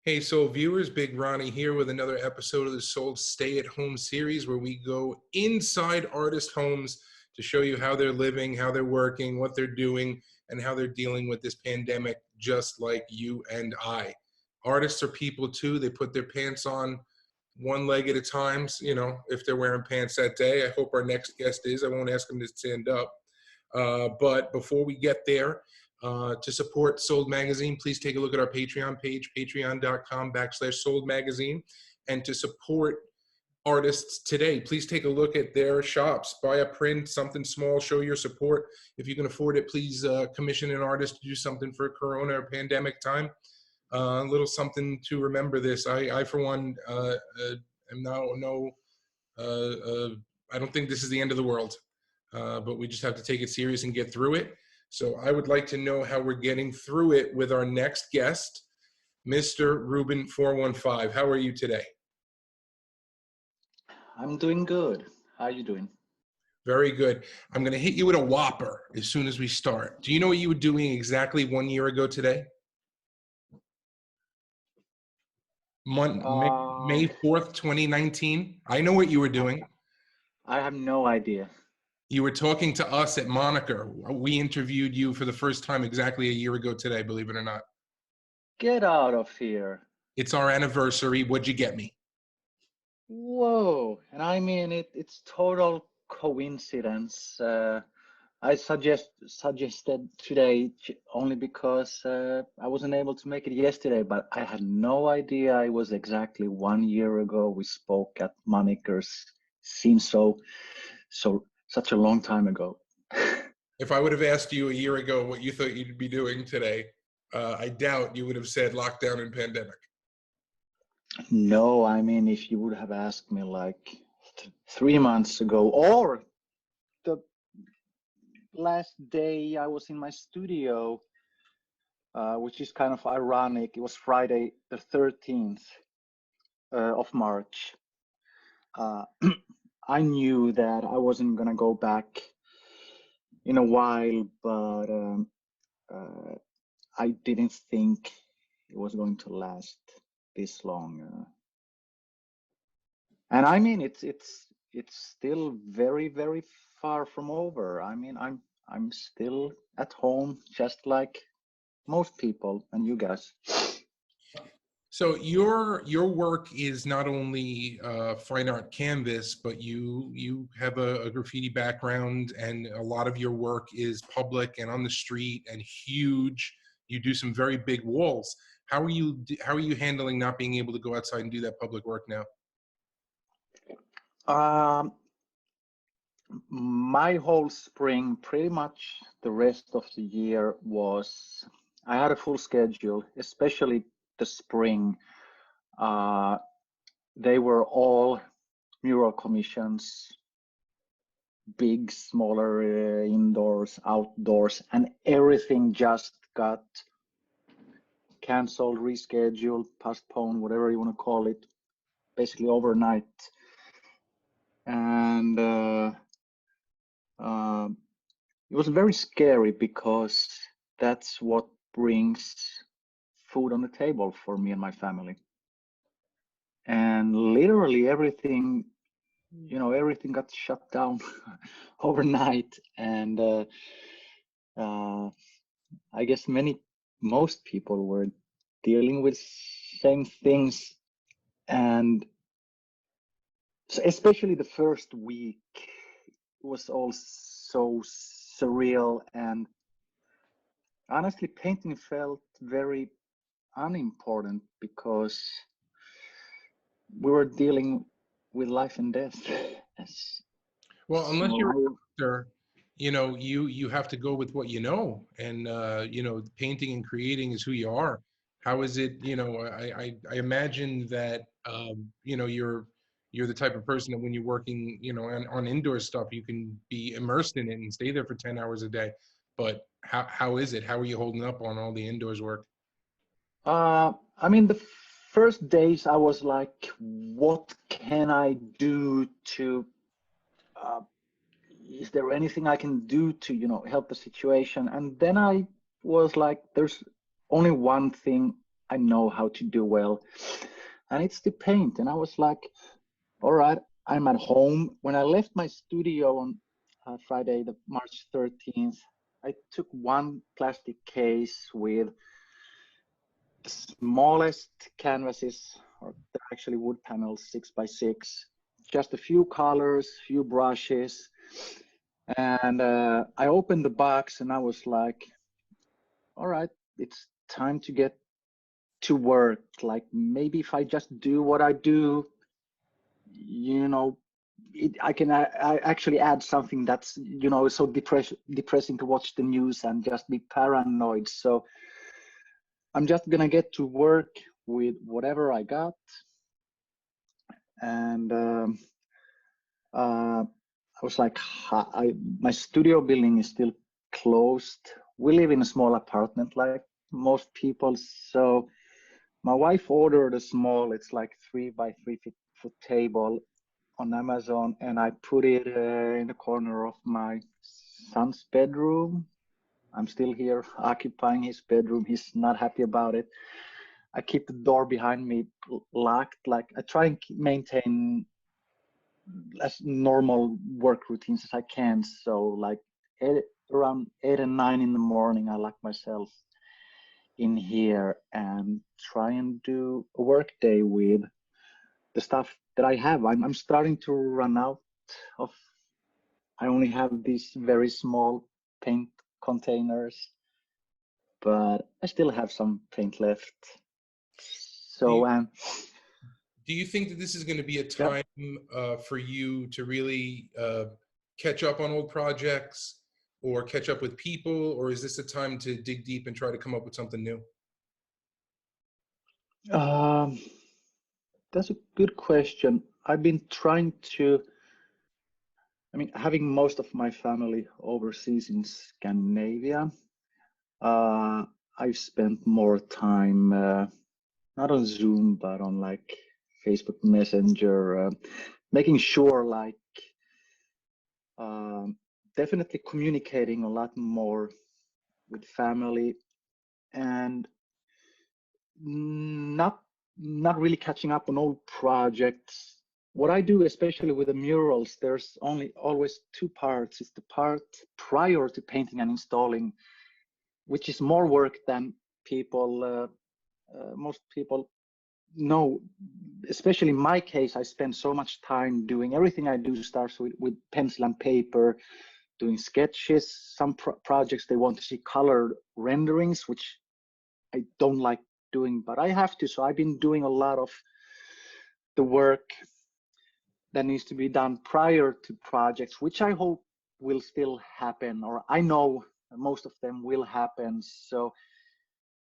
Hey, Soul viewers, Big Ronnie here with another episode of the Soul Stay at Home series where we go inside artist homes to show you how they're living, how they're working, what they're doing, and how they're dealing with this pandemic, just like you and I. Artists are people too. They put their pants on one leg at a time, if they're wearing pants that day. I hope our next guest is. I won't ask him to stand up. But before we get there, to support Sold Magazine, please take a look at our Patreon page, patreon.com/Sold Magazine. And to support artists today, please take a look at their shops. Buy a print, something small, show your support. If you can afford it, please commission an artist to do something for Corona or pandemic time. A little something to remember this. I for one, am now I don't think this is the end of the world, but we just have to take it serious and get through it. So I would like to know how we're getting through it with our next guest, Mr. Rubin 415. How are you today? I'm doing good. How are you doing? Very good. I'm going to hit you with a whopper as soon as we start. Do you know what you were doing exactly 1 year ago today? May 4th, 2019. I know what you were doing. I have no idea. You were talking to us at Moniker. We interviewed you for the first time exactly a year ago today, believe it or not. Get out of here. It's our anniversary. What'd you get me? Whoa. And I mean, it's total coincidence. I suggested today only because I wasn't able to make it yesterday, but I had no idea it was exactly 1 year ago we spoke at Moniker's. Seems such a long time ago. If I would have asked you a year ago what you thought you'd be doing today, I doubt you would have said lockdown and pandemic. No, I mean, if you would have asked me like 3 months ago, or the last day I was in my studio, which is kind of ironic. It was Friday the 13th of March. I knew that I wasn't gonna go back in a while, but I didn't think it was going to last this long. And I mean, it's still very, very far from over. I mean, I'm still at home, just like most people and you guys. So your work is not only fine art canvas, but you have a graffiti background, and a lot of your work is public and on the street and huge. You do some very big walls. How are you handling not being able to go outside and do that public work now? My whole spring, pretty much the rest of the year I had a full schedule, especially the spring. They were all mural commissions, big, smaller, indoors, outdoors, and everything just got canceled, rescheduled, postponed, whatever you want to call it, basically overnight. And it was very scary because that's what brings food on the table for me and my family. And literally everything got shut down overnight. And I guess most people were dealing with same things. And especially the first week was all so surreal, and honestly painting felt very unimportant because we were dealing with life and death. Well, unless you're a doctor, you have to go with what you know, and painting and creating is who you are. How is it? I imagine that you're the type of person that when you're working, on indoor stuff, you can be immersed in it and stay there for 10 hours a day. But how is it? How are you holding up on all the indoors work? I mean, the first days I was like, what can I do to, is there anything I can do to, help the situation? And then I was like, there's only one thing I know how to do well, and it's the paint. And I was like, all right, I'm at home. When I left my studio on Friday, the March 13th, I took one plastic case with the smallest canvases, or they're actually wood panels, 6x6, just a few colors, few brushes. And I opened the box and I was like, all right, it's time to get to work. Like maybe if I just do what I do, you know, I can I actually add something that's, you know, so depressing to watch the news and just be paranoid. So I'm just gonna get to work with whatever I got. And I was like, my studio building is still closed. We live in a small apartment like most people. So my wife ordered a small, it's like 3 by 3 foot table on Amazon, and I put it in the corner of my son's bedroom. I'm still here occupying his bedroom. He's not happy about it. I keep the door behind me locked. Like I try and maintain as normal work routines as I can. So like around 8 and 9 in the morning, I lock myself in here and try and do a work day with the stuff that I have. I'm starting to run out of. I only have these very small paint containers, but I still have some paint left. Do you, So do you think that this is going to be a yeah. time for you to really catch up on old projects or catch up with people, or is this a time to dig deep and try to come up with something new? Um, that's a good question. I've been trying to, I mean, having most of my family overseas in Scandinavia, uh, I've spent more time, not on Zoom, but on like Facebook Messenger, making sure like um, definitely communicating a lot more with family and not not really catching up on old projects. What I do, especially with the murals, there's only always two parts. It's the part prior to painting and installing, which is more work than most people know. Especially in my case, I spend so much time doing everything I do starts with pencil and paper, doing sketches. Some projects they want to see colored renderings, which I don't like doing, but I have to. So I've been doing a lot of the work that needs to be done prior to projects, which I hope will still happen, or I know most of them will happen. So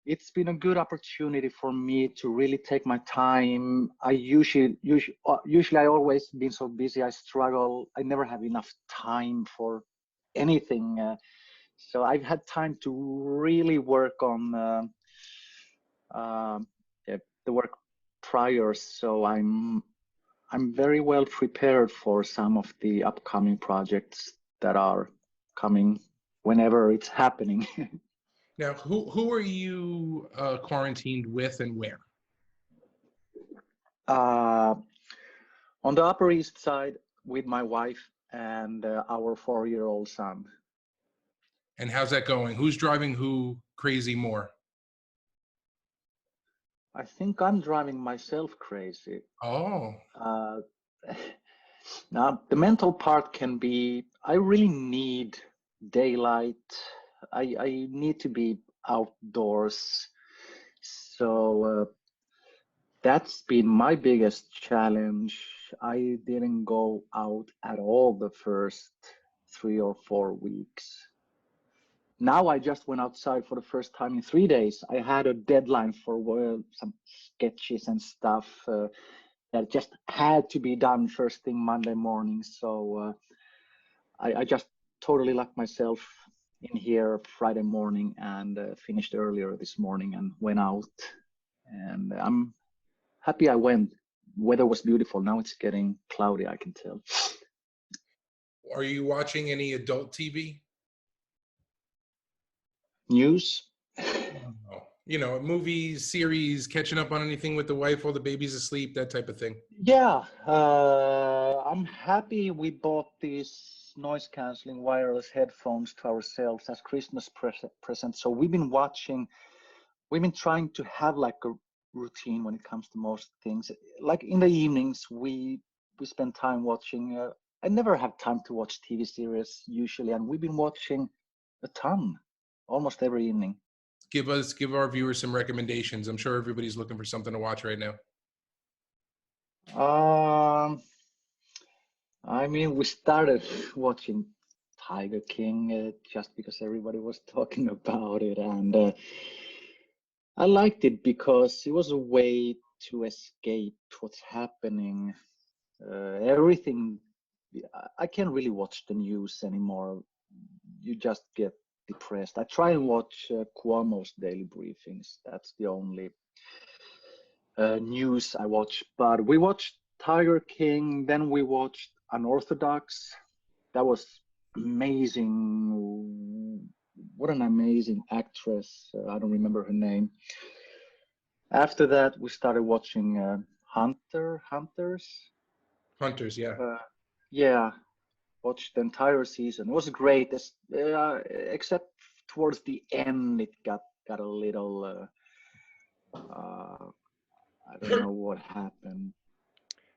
it's been a good opportunity for me to really take my time. I usually I always been so busy. I struggle. I never have enough time for anything. So I've had time to really work on the work prior. So I'm very well prepared for some of the upcoming projects that are coming whenever it's happening. Now, who are you quarantined with and where? uh, on the Upper East Side with my wife and our 4-year-old son. And how's that going? Who's driving who crazy more? I think I'm driving myself crazy. Oh, Uh, now, the mental part can be, I really need daylight. I need to be outdoors. So that's been my biggest challenge. I didn't go out at all the first 3 or 4 weeks. Now I just went outside for the first time in 3 days. I had a deadline for some sketches and stuff that just had to be done first thing Monday morning. So I just totally locked myself in here Friday morning and finished earlier this morning and went out. And I'm happy I went. Weather was beautiful. Now it's getting cloudy, I can tell. are you watching any adult TV? News? No. You know, movies, series, catching up on anything with the wife while the baby's asleep, that type of thing. Yeah, I'm happy we bought these noise canceling wireless headphones to ourselves as Christmas present. So we've been trying to have like a routine when it comes to most things. Like in the evenings, we spend time watching. I never have time to watch TV series usually, and we've been watching a ton, almost every evening. Give our viewers some recommendations. I'm sure everybody's looking for something to watch right now. Um, I mean, we started watching Tiger King just because everybody was talking about it, and I liked it because it was a way to escape what's happening. Everything, I can't really watch the news anymore. You just get depressed. I try and watch Cuomo's daily briefings. That's the only news I watch. But we watched Tiger King, then we watched Unorthodox. That was amazing. What an amazing actress. I don't remember her name. After that, we started watching Hunters. Hunters, yeah. Yeah, watched the entire season. It was great, except towards the end, it got a little. I don't know what happened.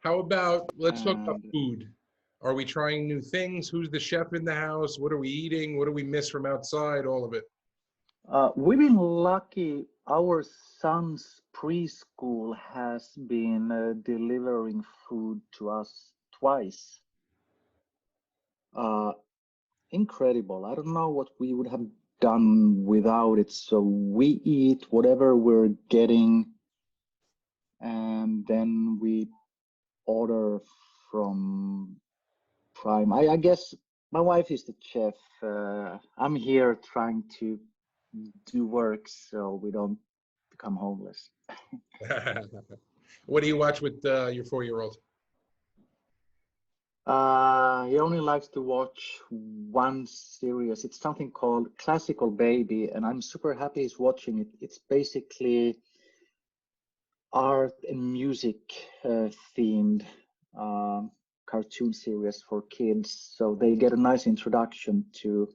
How about, let's talk about And food. Are we trying new things? Who's the chef in the house? What are we eating? What do we miss from outside? All of it. we've been lucky. Our son's preschool has been delivering food to us twice. Uh, Incredible. I don't know what we would have done without it. So we eat whatever we're getting, and then we order from Prime. I guess my wife is the chef. I'm here trying to do work so we don't become homeless. What do you watch with your 4-year-old? He only likes to watch one series. It's something called Classical Baby, and I'm super happy he's watching it. It's basically art and music themed um, cartoon series for kids. So they get a nice introduction to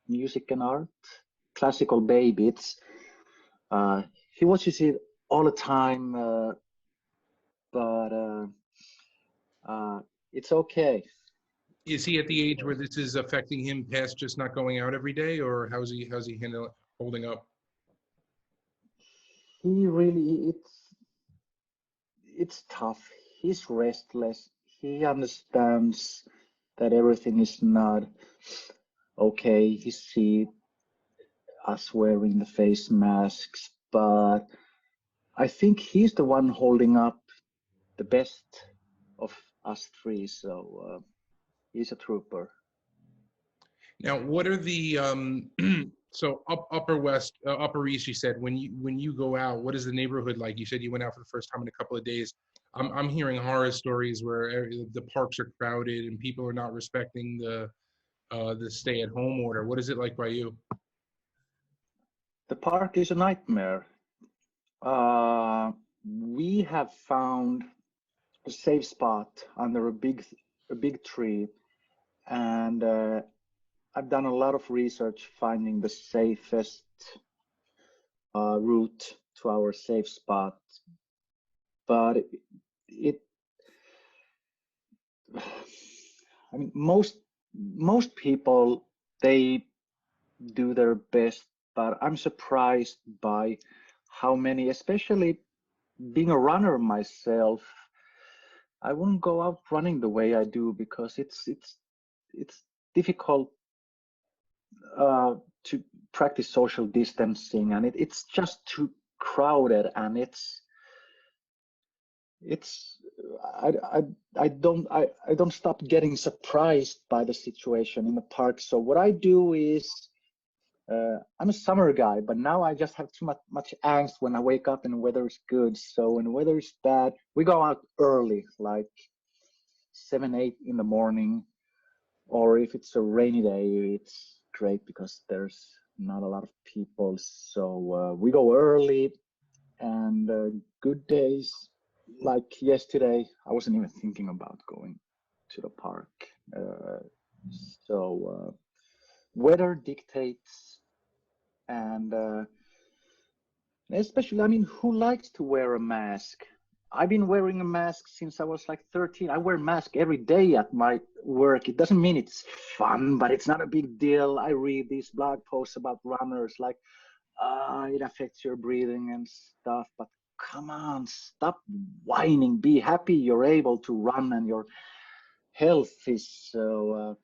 music and art. Classical Baby. He watches it all the time, but it's okay. Is he at the age where this is affecting him past just not going out every day, or how's he holding up? He really it's tough. He's restless. He understands that everything is not okay. He sees us wearing the face masks, but I think he's the one holding up the best of us three. So he's a trooper. Now, what are the so Upper West, Upper East? You said when you go out, what is the neighborhood like? You said you went out for the first time in a couple of days. I'm hearing horror stories where the parks are crowded and people are not respecting the stay-at-home order. What is it like by you? The park is a nightmare. Uh, we have found a safe spot under a big tree, and I've done a lot of research finding the safest route to our safe spot. But it I mean, most people they do their best, but I'm surprised by how many, especially being a runner myself, I wouldn't go out running the way I do because it's difficult to practice social distancing, and it's just too crowded, and it's I don't stop getting surprised by the situation in the park. So what I do is I'm a summer guy, but now I just have too much angst when I wake up and the weather is good. So when the weather is bad, we go out early, like 7, 8 in the morning. Or if it's a rainy day, it's great because there's not a lot of people. So we go early, and good days like yesterday, I wasn't even thinking about going to the park. Uh, so weather dictates, and especially, I mean, who likes to wear a mask? I've been wearing a mask since I was like 13. I wear a mask every day at my work. It doesn't mean it's fun, but it's not a big deal. I read these blog posts about runners, like, it affects your breathing and stuff. But come on, stop whining. Be happy you're able to run and your health is so.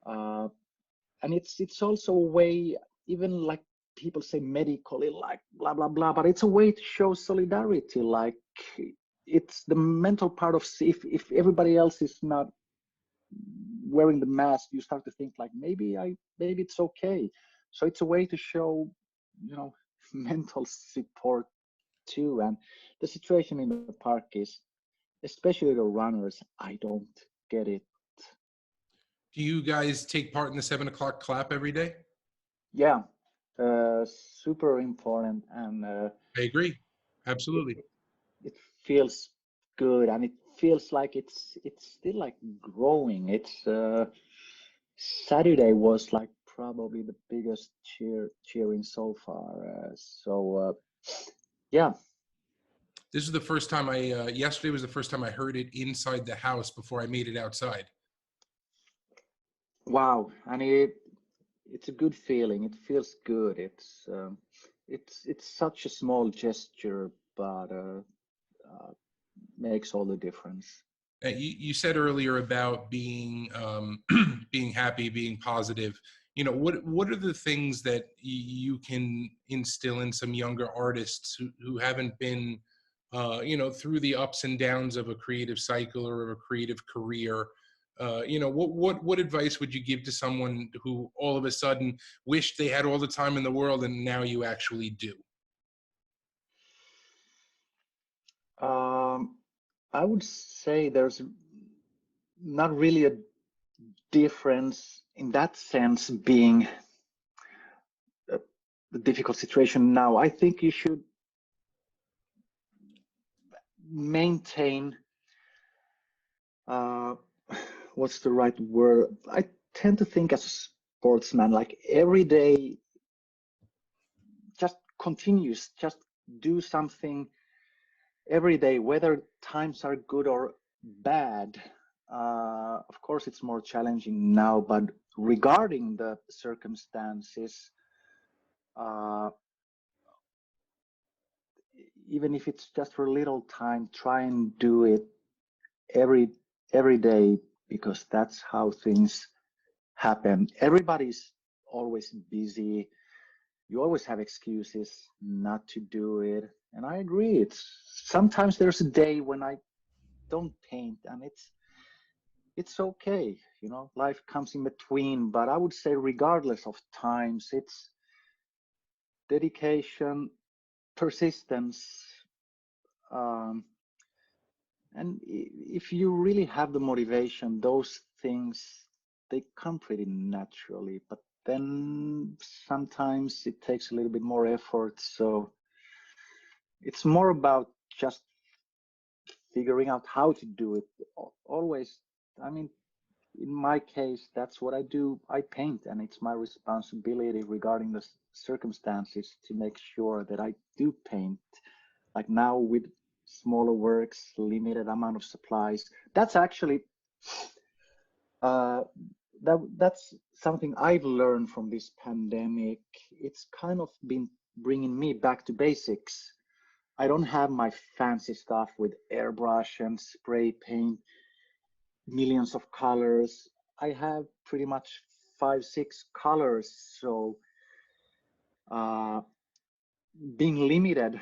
And it's also a way, even like people say medically, like blah blah blah, but it's a way to show solidarity. Like it's the mental part of, if everybody else is not wearing the mask, you start to think like, maybe it's okay. So it's a way to show, you know, mental support too. And the situation in the park is, especially the runners, I don't get it. Do you guys take part in the 7 o'clock clap every day? Yeah, super important, and I agree. it, Absolutely. it feels good, and it feels like it's still like growing. It's Saturday was like probably the biggest cheering so far. Yeah. This is the first time yesterday was the first time I heard it inside the house before I made it outside. Wow, and it's a good feeling. It feels good. It's such a small gesture, but makes all the difference. You said earlier about being being happy, being positive. You know, what are the things that you can instill in some younger artists who haven't been, you know, through the ups and downs of a creative cycle or of a creative career? You know, what advice would you give to someone who all of a sudden wished they had all the time in the world and now you actually do? Um, I would say there's not really a difference in that sense, being a, a difficult situation now. I think you should maintain, uh, what's the right word? I tend to think as a sportsman, like every day, just continues, just do something every day, whether times are good or bad. Of course, it's more challenging now, but regarding the circumstances, uh, even if it's just for a little time, try and do it every every day, because that's how things happen. Everybody's always busy. You always have excuses not to do it, and I agree. It's sometimes there's a day when I don't paint, and it's okay. You know, life comes in between. But I would say, regardless of times, it's dedication, persistence, um, and if you really have the motivation, those things, they come pretty naturally. But then sometimes it takes a little bit more effort. So it's more about just figuring out how to do it. Always, I mean, in my case, that's what I do. I paint, and it's my responsibility, regarding the circumstances, to make sure that I do paint. Like now, with smaller works, limited amount of supplies. That's actually uh, that's something I've learned from this pandemic. It's kind of been bringing me back to basics. I don't have my fancy stuff with airbrush and spray paint, millions of colors. I have pretty much 5, 6 colors. So uh, being limited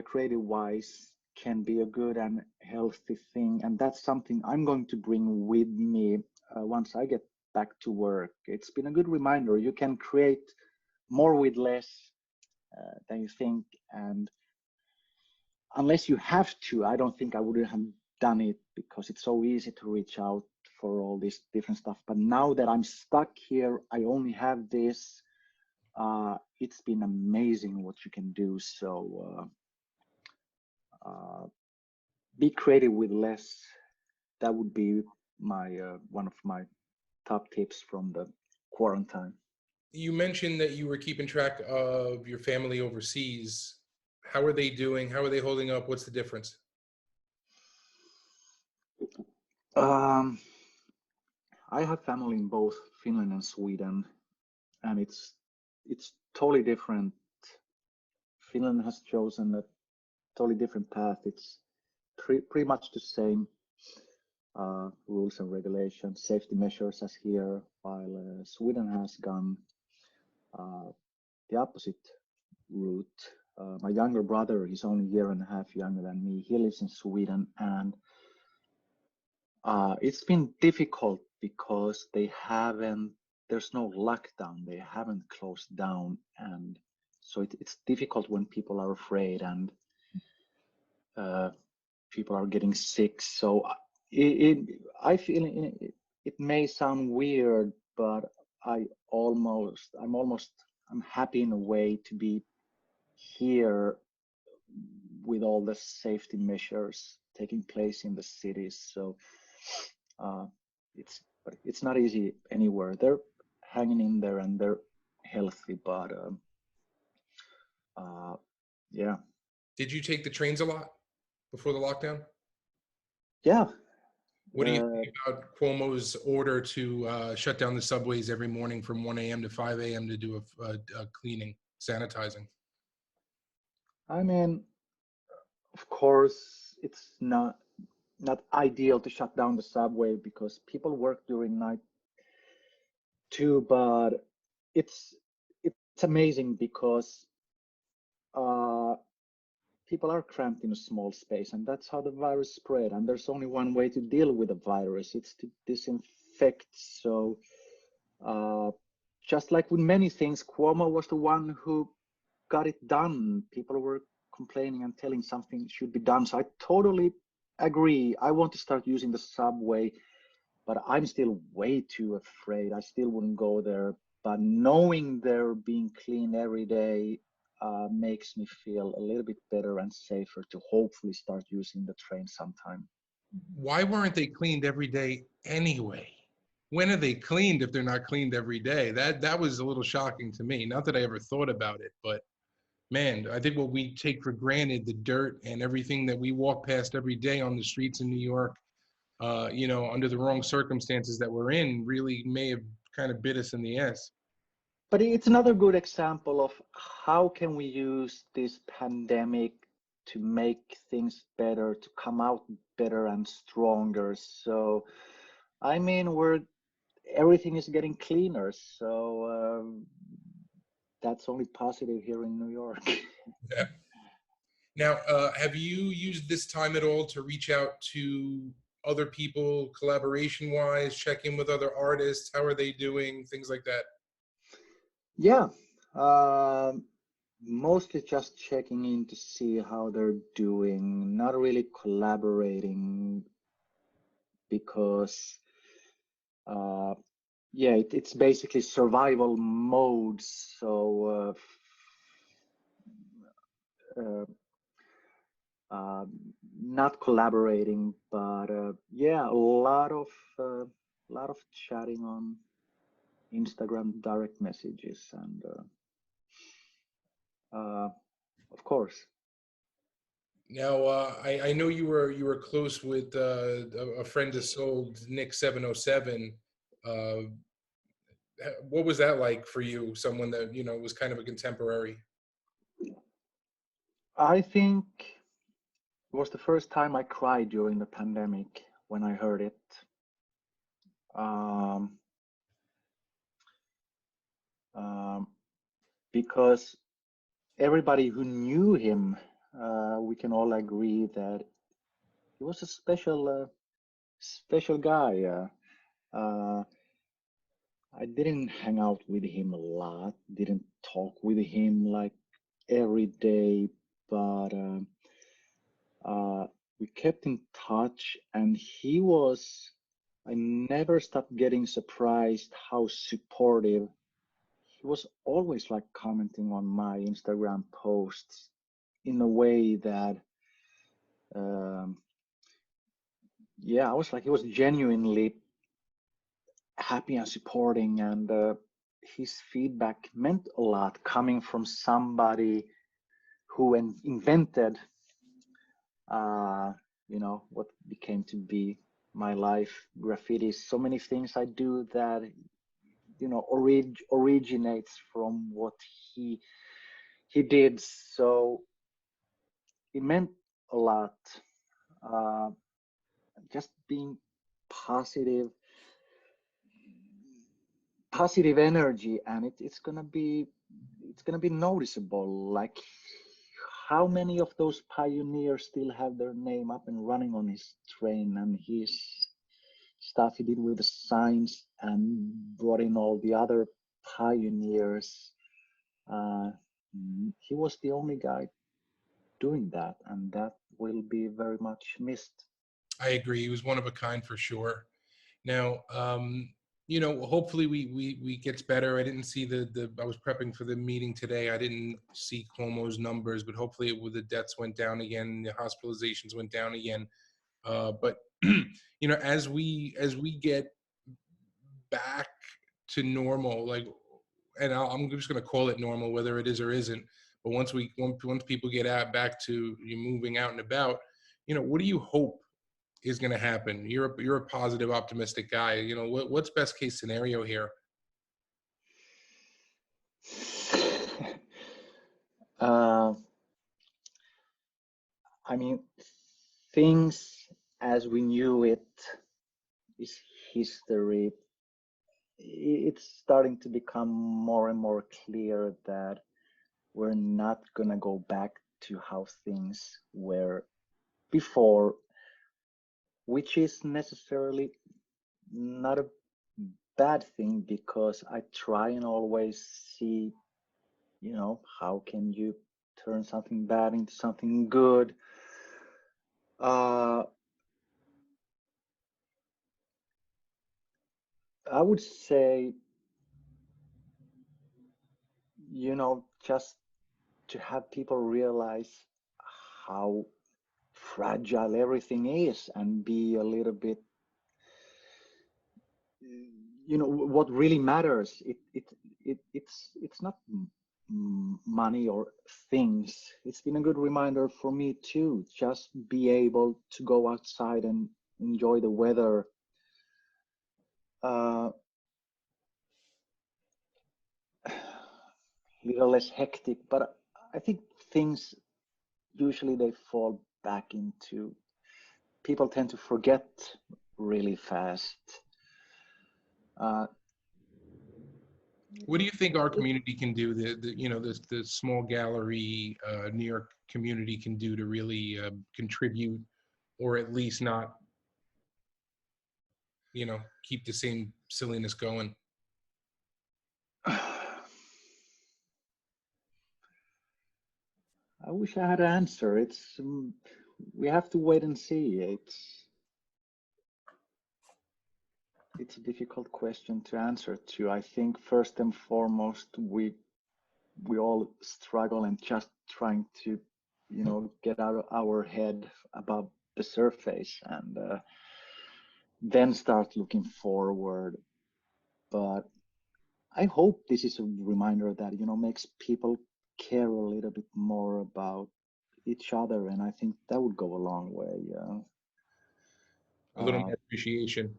creative wise can be a good and healthy thing. And that's something I'm going to bring with me once I get back to work. It's been a good reminder. You can create more with less than you think. And unless you have to, I don't think I would have done it, because it's so easy to reach out for all this different stuff. But now that I'm stuck here, I only have this. it's been amazing what you can do. So be creative with less. That would be my one of my top tips from the quarantine. You mentioned that you were keeping track of your family overseas. How are they doing? How are they holding up? What's the difference? Um, I have family in both Finland and Sweden, and it's totally different. Finland has chosen a totally different path. It's pretty much the same rules and regulations, safety measures as here, while Sweden has gone uh, the opposite route. My younger brother, he's only a year and a half younger than me. He lives in Sweden, and it's been difficult because there's no lockdown. They haven't closed down, and so it's difficult when people are afraid and uh, people are getting sick. So I feel it may sound weird, but I'm happy in a way to be here with all the safety measures taking place in the cities. So uh, it's not easy anywhere. They're hanging in there and they're healthy, but yeah, Did you take the trains a lot before the lockdown? yeah. What do you Uh, think about Cuomo's order to shut down the subways every morning from 1 a.m. to 5 a.m. to do a cleaning, sanitizing? I mean, of course, it's not ideal to shut down the subway because people work during night too, but it's it's amazing because uh, people are cramped in a small space, and that's how the virus spread. And there's only one way to deal with the virus: it's to disinfect. So uh, just like with many things, Cuomo was the one who got it done. People were complaining and telling something should be done. So I totally agree. I want to start using the subway, but I'm still way too afraid. I still wouldn't go there. But knowing they're being cleaned every day makes me feel a little bit better and safer to hopefully start using the train sometime. Why weren't they cleaned every day anyway? When are they cleaned if they're not cleaned every day? That was a little shocking to me. Not that I ever thought about it, but man, I think what we take for granted, the dirt and everything that we walk past every day on the streets in New York, under the wrong circumstances that we're in, really may have kind of bit us in the ass. But it's another good example of how can we use this pandemic to make things better, to come out better and stronger. So, I mean, everything is getting cleaner. So that's only positive here in New York. Yeah. Now, have you used this time at all to reach out to other people, collaboration wise, check in with other artists? How are they doing? Things like that. Yeah, um, mostly just checking in to see how they're doing, not really collaborating because, uh, yeah, it's basically survival mode. So, uh, uh, not collaborating, but yeah, uh, lot of chatting on Instagram direct messages, and of course. Now, I know you were close with a friend of sold Nick 707. Uh, what was that like for you? Someone that was kind of a contemporary. I think it was the first time I cried during the pandemic when I heard it. Um, um, because everybody who knew him, we can all agree that he was a special guy. Uh, I didn't hang out with him a lot, didn't talk with him like every day, but we kept in touch, and I never stopped getting surprised how supportive he was always like commenting on my Instagram posts in a way that, um, yeah, I was like, he was genuinely happy and supporting, and his feedback meant a lot coming from somebody who invented, uh, what became to be my life, graffiti. So many things I do that, originates from what he did. So it meant a lot. Uh, just being positive, positive energy, and it's gonna be noticeable. Like, how many of those pioneers still have their name up and running on his train, and his stuff he did with the signs and brought in all the other pioneers. uh, he was the only guy doing that, and that will be very much missed. I agree. He was one of a kind for sure. Now, hopefully we gets better. I didn't see the. I was prepping for the meeting today. I didn't see Cuomo's numbers, but hopefully the deaths went down again, the hospitalizations went down again. But as we get back to normal, like, and I'm just going to call it normal, whether it is or isn't. But once people get out back to you moving out and about, what do you hope is going to happen? You're a positive, optimistic guy. What's best case scenario here? uh, I mean, things as we knew it is history. It's starting to become more and more clear that we're not gonna go back to how things were before, which is necessarily not a bad thing, because I try and always see, how can you turn something bad into something good. uh, I would say, just to have people realize how fragile everything is, and be a little bit, what really matters. It's not money or things. It's been a good reminder for me too. Just be able to go outside and enjoy the weather. Uh, little less hectic, but I think things usually they fall back into, people tend to forget really fast. Uh, What do you think our community can do? The small gallery New York community can do to really contribute, or at least not, keep the same silliness going. I wish I had an answer. We have to wait and see. It's a difficult question to answer to. I think first and foremost, we all struggle and just trying to, get out of our head above the surface, and then start looking forward. But I hope this is a reminder that, makes people care a little bit more about each other, and I think that would go a long way. A little Uh, more appreciation.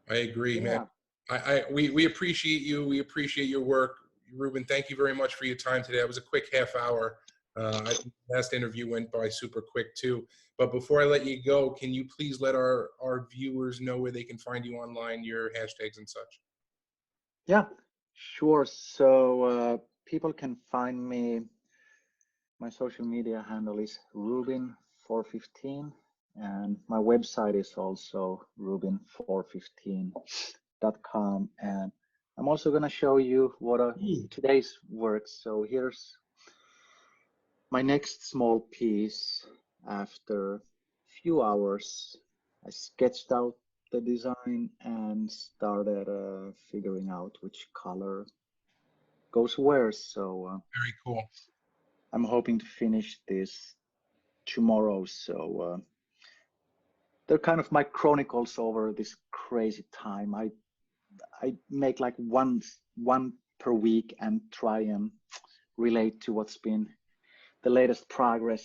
I agree, man. yeah, We appreciate you. We appreciate your work, Rubin. Thank you very much for your time today. It was a quick half hour. I think the last interview went by super quick too. But before I let you go, can you please let our viewers know where they can find you online, your hashtags and such? yeah, sure. So people can find me. My social media handle is Rubin415, and my website is also Rubin415.com. And I'm also going to show you what today's work. So here's my next small piece. After a few hours, I sketched out the design and started figuring out which color goes worse. So Very cool. I'm hoping to finish this tomorrow. So they're kind of my chronicles over this crazy time. I make like one per week and try and relate to what's been the latest progress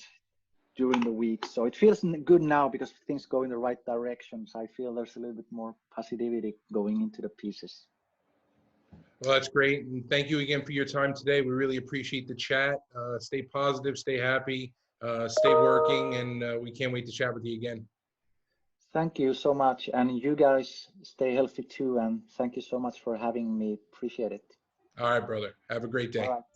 during the week. So it feels good now because things go in the right direction. So I feel there's a little bit more positivity going into the pieces. Well, that's great. And thank you again for your time today. We really appreciate the chat. Stay positive, stay happy, stay working, and we can't wait to chat with you again. Thank you so much. And you guys stay healthy too. And thank you so much for having me. Appreciate it. All right, brother. Have a great day. All right.